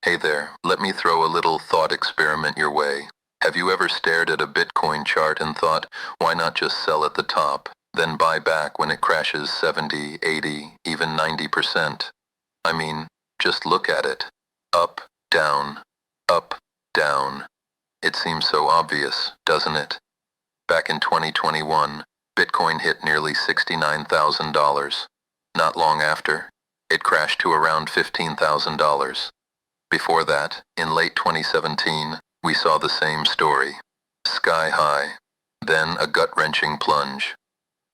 Hey there, let me throw a little thought experiment your way. Have you ever stared at a Bitcoin chart and thought, why not just sell at the top, then buy back when it crashes 70, 80, even 90%? I mean, just look at it. Up, down, up, down. It seems so obvious, doesn't it? Back in 2021, Bitcoin hit nearly $69,000. Not long after, it crashed to around $15,000. Before that, in late 2017, we saw the same story. Sky high, then a gut-wrenching plunge.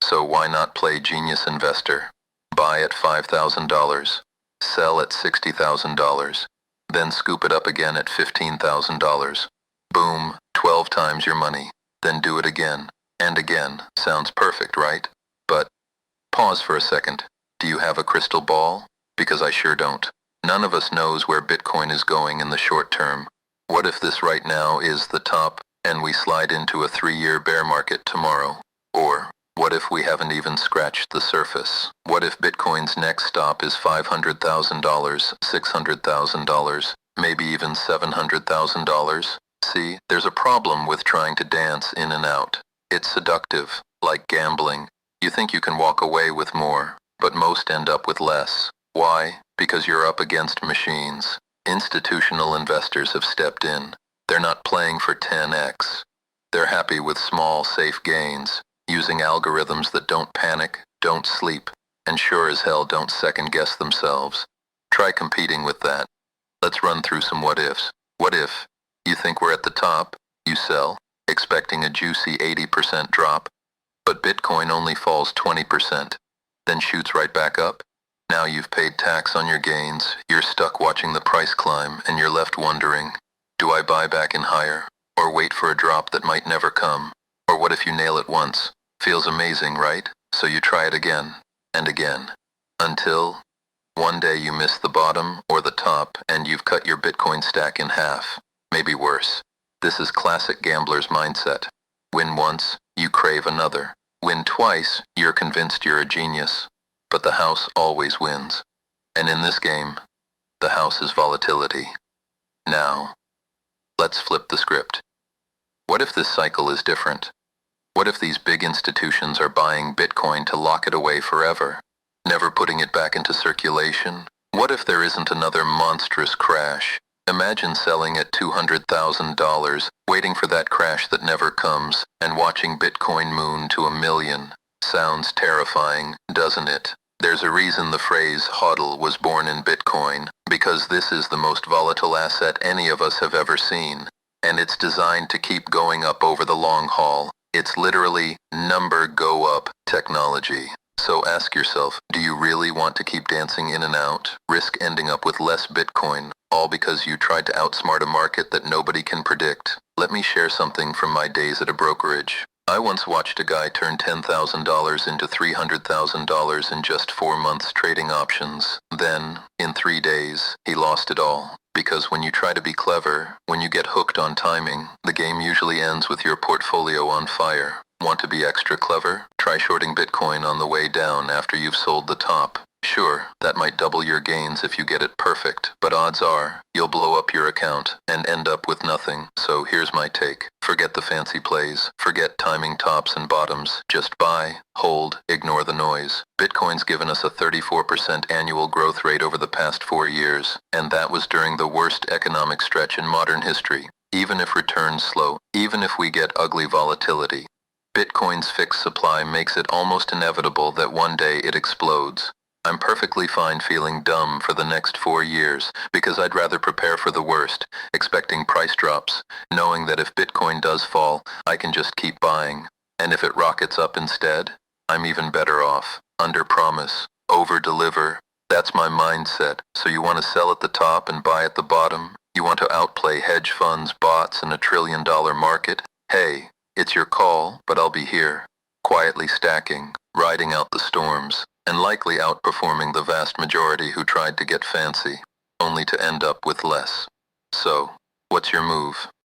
So why not play genius investor? Buy at $5,000, sell at $60,000, then scoop it up again at $15,000. Boom, 12 times your money. Then do it again, and again. Sounds perfect, right? But pause for a second. Do you have a crystal ball? Because I sure don't. None of us knows where Bitcoin is going in the short term. What if this right now is the top, and we slide into a 3-year bear market tomorrow? Or, what if we haven't even scratched the surface? What if Bitcoin's next stop is $500,000, $600,000, maybe even $700,000? See, there's a problem with trying to dance in and out. It's seductive, like gambling. You think you can walk away with more, but most end up with less. Why? Because you're up against machines. Institutional investors have stepped in. They're not playing for 10x. They're happy with small, safe gains, using algorithms that don't panic, don't sleep, and sure as hell don't second-guess themselves. Try competing with that. Let's run through some what-ifs. What if you think we're at the top, you sell, expecting a juicy 80% drop, but Bitcoin only falls 20%, then shoots right back up? Now you've paid tax on your gains, you're stuck watching the price climb, and you're left wondering, do I buy back in higher, or wait for a drop that might never come? Or what if you nail it once? Feels amazing, right? So you try it again, and again, until one day you miss the bottom or the top, and you've cut your Bitcoin stack in half. Maybe worse. This is classic gambler's mindset. Win once, you crave another. Win twice, you're convinced you're a genius. But the house always wins. And in this game, the house is volatility. Now, let's flip the script. What if this cycle is different? What if these big institutions are buying Bitcoin to lock it away forever, never putting it back into circulation? What if there isn't another monstrous crash? Imagine selling at $200,000, waiting for that crash that never comes, and watching Bitcoin moon to $1 million. Sounds terrifying, doesn't it? There's a reason the phrase HODL was born in Bitcoin, because this is the most volatile asset any of us have ever seen. And it's designed to keep going up over the long haul. It's literally number go up technology. So ask yourself, do you really want to keep dancing in and out, risk ending up with less Bitcoin, all because you tried to outsmart a market that nobody can predict? Let me share something from my days at a brokerage. I once watched a guy turn $10,000 into $300,000 in just 4 months trading options. Then, in 3 days, he lost it all. Because when you try to be clever, when you get hooked on timing, the game usually ends with your portfolio on fire. Want to be extra clever? Try shorting Bitcoin on the way down after you've sold the top. Sure, that might double your gains if you get it perfect, but odds are, you'll blow up your account and end up with nothing. So here's my take. Forget the fancy plays, forget timing tops and bottoms, just buy, hold, ignore the noise. Bitcoin's given us a 34% annual growth rate over the past 4 years, and that was during the worst economic stretch in modern history. Even if returns slow, even if we get ugly volatility, Bitcoin's fixed supply makes it almost inevitable that one day it explodes. I'm perfectly fine feeling dumb for the next 4 years because I'd rather prepare for the worst, expecting price drops, knowing that if Bitcoin does fall, I can just keep buying. And if it rockets up instead, I'm even better off. Under promise, over deliver. That's my mindset. So you want to sell at the top and buy at the bottom? You want to outplay hedge funds, bots, and $1 trillion market? Hey, it's your call, but I'll be here, quietly stacking, riding out the storms, and likely outperforming the vast majority who tried to get fancy, only to end up with less. So, what's your move?